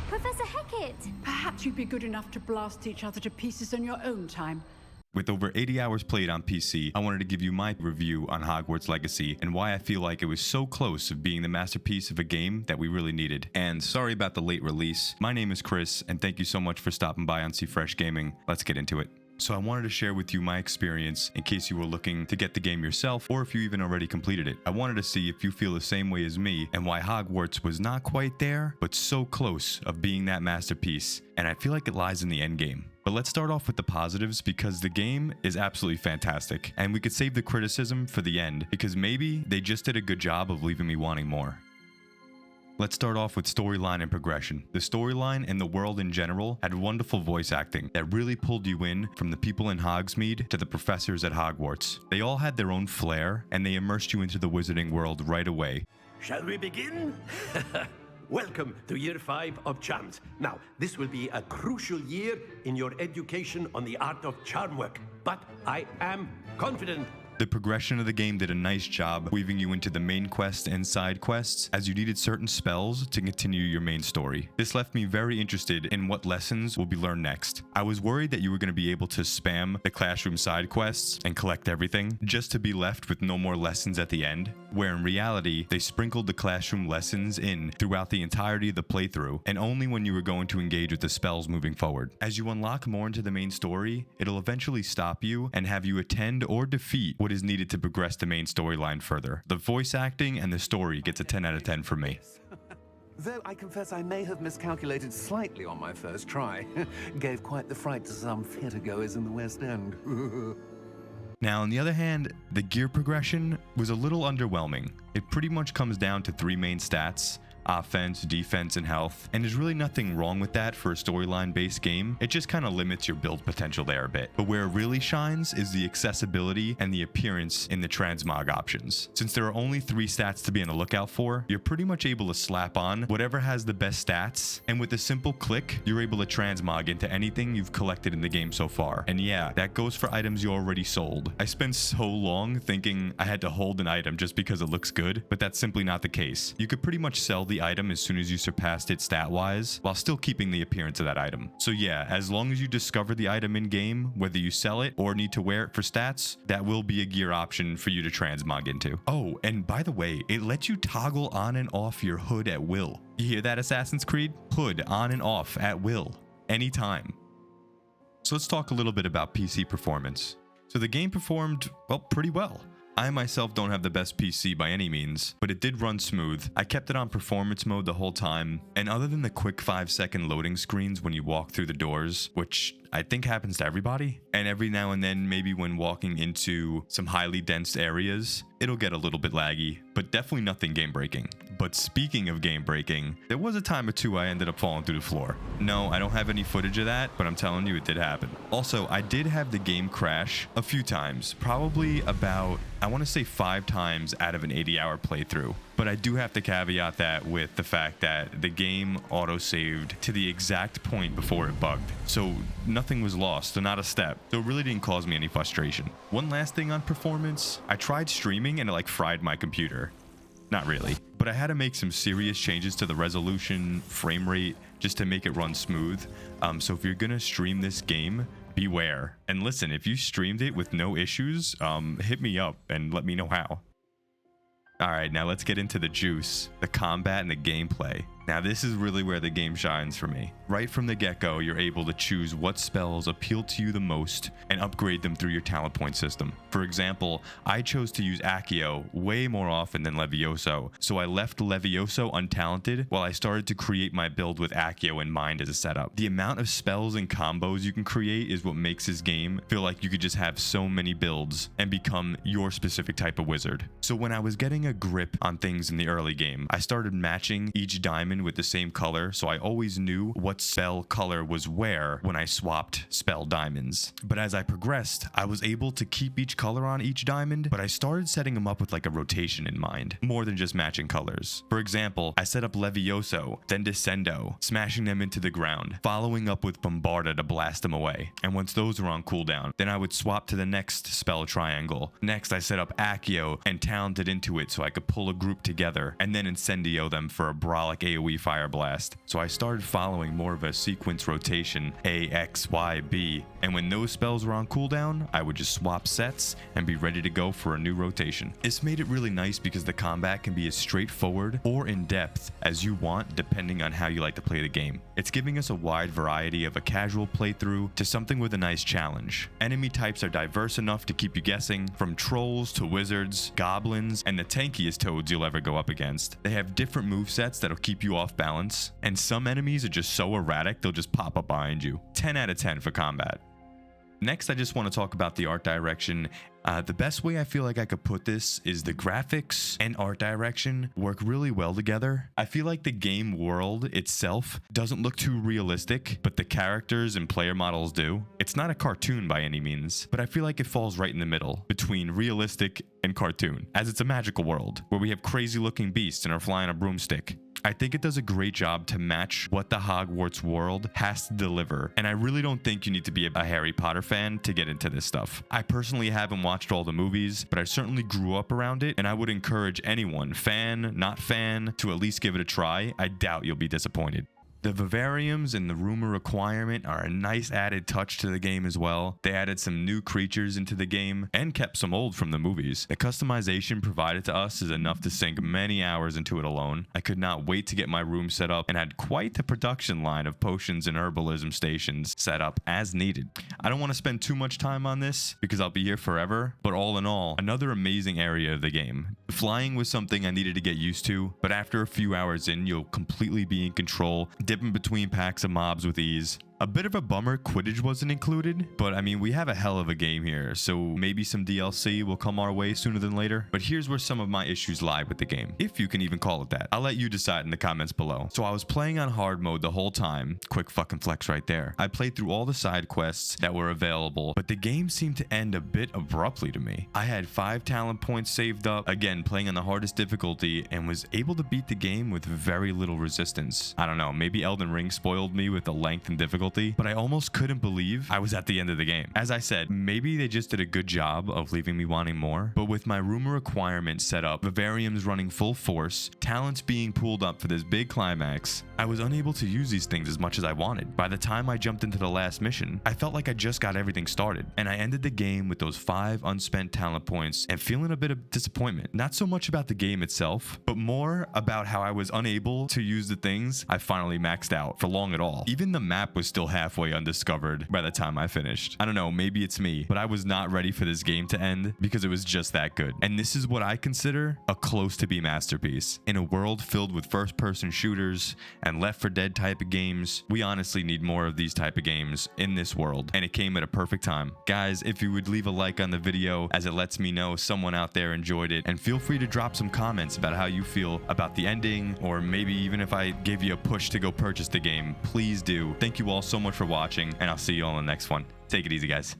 Professor Hecat! Perhaps you'd be good enough to blast each other to pieces on your own time. With over 80 hours played on PC, I wanted to give you my review on Hogwarts Legacy and why I feel like it was so close of being the masterpiece of a game that we really needed. And sorry about the late release. My name is Chris, and thank you so much for stopping by on See Fresh Gaming. Let's get into it. So I wanted to share with you my experience in case you were looking to get the game yourself or if you even already completed it. I wanted to see if you feel the same way as me and why Hogwarts was not quite there, but so close of being that masterpiece. And I feel like it lies in the end game. But let's start off with the positives because the game is absolutely fantastic. And we could save the criticism for the end because maybe they just did a good job of leaving me wanting more. Let's start off with storyline and progression. The storyline and the world in general had wonderful voice acting that really pulled you in, from the people in Hogsmeade to the professors at Hogwarts. They all had their own flair and they immersed you into the wizarding world right away. Shall we begin? Welcome to year 5 of charms. Now, this will be a crucial year in your education on the art of charm work, but I am confident. The progression of the game did a nice job weaving you into the main quest and side quests as you needed certain spells to continue your main story. This left me very interested in what lessons will be learned next. I was worried that you were going to be able to spam the classroom side quests and collect everything just to be left with no more lessons at the end, where in reality they sprinkled the classroom lessons in throughout the entirety of the playthrough and only when you were going to engage with the spells moving forward. As you unlock more into the main story, it'll eventually stop you and have you attend or defeat what is needed to progress the main storyline further. The voice acting and the story gets a 10 out of 10 from me. Though I confess I may have miscalculated slightly on my first try. Gave quite the fright to some theatergoers in the West End. Now, on the other hand, the gear progression was a little underwhelming. It pretty much comes down to 3 main stats: offense, defense, and health, and there's really nothing wrong with that for a storyline-based game. It just kind of limits your build potential there a bit. But where it really shines is the accessibility and the appearance in the transmog options. Since there are only 3 stats to be on the lookout for, you're pretty much able to slap on whatever has the best stats, and with a simple click, you're able to transmog into anything you've collected in the game so far. And yeah, that goes for items you already sold. I spent so long thinking I had to hold an item just because it looks good, but that's simply not the case. You could pretty much sell the item as soon as you surpassed it stat-wise, while still keeping the appearance of that item. So yeah, as long as you discover the item in-game, whether you sell it or need to wear it for stats, that will be a gear option for you to transmog into. Oh, and by the way, it lets you toggle on and off your hood at will. You hear that, Assassin's Creed? Hood on and off at will, anytime. So let's talk a little bit about PC performance. So the game performed, well, pretty well. I myself don't have the best PC by any means, but it did run smooth. I kept it on performance mode the whole time, and other than the quick 5-second loading screens when you walk through the doors, which I think happens to everybody, and every now and then maybe when walking into some highly dense areas, it'll get a little bit laggy, but definitely nothing game breaking. But speaking of game breaking, there was a time or two I ended up falling through the floor. No, I don't have any footage of that, but I'm telling you it did happen. Also, I did have the game crash a few times, probably about, I want to say 5 times out of an 80-hour playthrough. But I do have to caveat that with the fact that the game auto-saved to the exact point before it bugged. So nothing was lost, so not a step. So it really didn't cause me any frustration. One last thing on performance, I tried streaming and it like fried my computer. Not really, but I had to make some serious changes to the resolution, frame rate, just to make it run smooth. So if you're gonna stream this game, beware. And listen, if you streamed it with no issues, hit me up and let me know how. Alright, now let's get into the juice, the combat, and the gameplay. Now this is really where the game shines for me. Right from the get-go, you're able to choose what spells appeal to you the most and upgrade them through your talent point system. For example, I chose to use Accio way more often than Levioso, so I left Levioso untalented while I started to create my build with Accio in mind as a setup. The amount of spells and combos you can create is what makes this game feel like you could just have so many builds and become your specific type of wizard. So when I was getting a grip on things in the early game, I started matching each diamond with the same color, so I always knew what spell color was where when I swapped spell diamonds. But as I progressed, I was able to keep each color on each diamond, but I started setting them up with like a rotation in mind, more than just matching colors. For example, I set up Levioso, then Descendo, smashing them into the ground, following up with Bombarda to blast them away. And once those were on cooldown, then I would swap to the next spell triangle. Next, I set up Accio and talented into it so I could pull a group together, and then Incendio them for a Brolic AoE AoE fire blast. So I started following more of a sequence rotation, A, X, Y, B, and when those spells were on cooldown, I would just swap sets and be ready to go for a new rotation. This made it really nice because the combat can be as straightforward or in depth as you want depending on how you like to play the game. It's giving us a wide variety of a casual playthrough to something with a nice challenge. Enemy types are diverse enough to keep you guessing, from trolls to wizards, goblins, and the tankiest toads you'll ever go up against. They have different movesets that'll keep you off balance, and some enemies are just so erratic they'll just pop up behind you. 10 out of 10 for combat. Next, I just want to talk about the art direction. The best way I feel like I could put this is the graphics and art direction work really well together. I feel like the game world itself doesn't look too realistic, but the characters and player models do. It's not a cartoon by any means, but I feel like it falls right in the middle between realistic and cartoon, as it's a magical world where we have crazy looking beasts and are flying a broomstick. I think it does a great job to match what the Hogwarts world has to deliver, and I really don't think you need to be a Harry Potter fan to get into this stuff. I personally haven't watched all the movies, but I certainly grew up around it, and I would encourage anyone, fan, not fan, to at least give it a try. I doubt you'll be disappointed. The vivariums and the rumor requirement are a nice added touch to the game as well. They added some new creatures into the game and kept some old from the movies. The customization provided to us is enough to sink many hours into it alone. I could not wait to get my room set up and had quite the production line of potions and herbalism stations set up as needed. I don't want to spend too much time on this because I'll be here forever, but all in all, another amazing area of the game. Flying was something I needed to get used to, but after a few hours in, you'll completely be in control, dipping between packs of mobs with ease. A bit of a bummer Quidditch wasn't included, but I mean, we have a hell of a game here, so maybe some DLC will come our way sooner than later. But here's where some of my issues lie with the game, if you can even call it that. I'll let you decide in the comments below. So I was playing on hard mode the whole time. Quick fucking flex right there. I played through all the side quests that were available, but the game seemed to end a bit abruptly to me. I had 5 talent points saved up, again playing on the hardest difficulty, and was able to beat the game with very little resistance. I don't know, maybe Elden Ring spoiled me with the length and difficulty, but I almost couldn't believe I was at the end of the game. As I said, maybe they just did a good job of leaving me wanting more, but with my rumor requirement set up, vivariums running full force, talents being pulled up for this big climax, I was unable to use these things as much as I wanted. By the time I jumped into the last mission, I felt like I just got everything started, and I ended the game with those 5 unspent talent points and feeling a bit of disappointment. Not so much about the game itself, but more about how I was unable to use the things I finally maxed out for long at all. Even the map was still halfway undiscovered by the time I finished. I don't know, maybe it's me, but I was not ready for this game to end because it was just that good. And this is what I consider a close to be masterpiece. In a world filled with first-person shooters and Left 4 Dead type of games, we honestly need more of these type of games in this world, and it came at a perfect time. Guys, if you would leave a like on the video, as it lets me know someone out there enjoyed it, and feel free to drop some comments about how you feel about the ending, or maybe even if I gave you a push to go purchase the game, please do. Thank you all so much for watching, and I'll see you all in the next one. Take it easy, guys.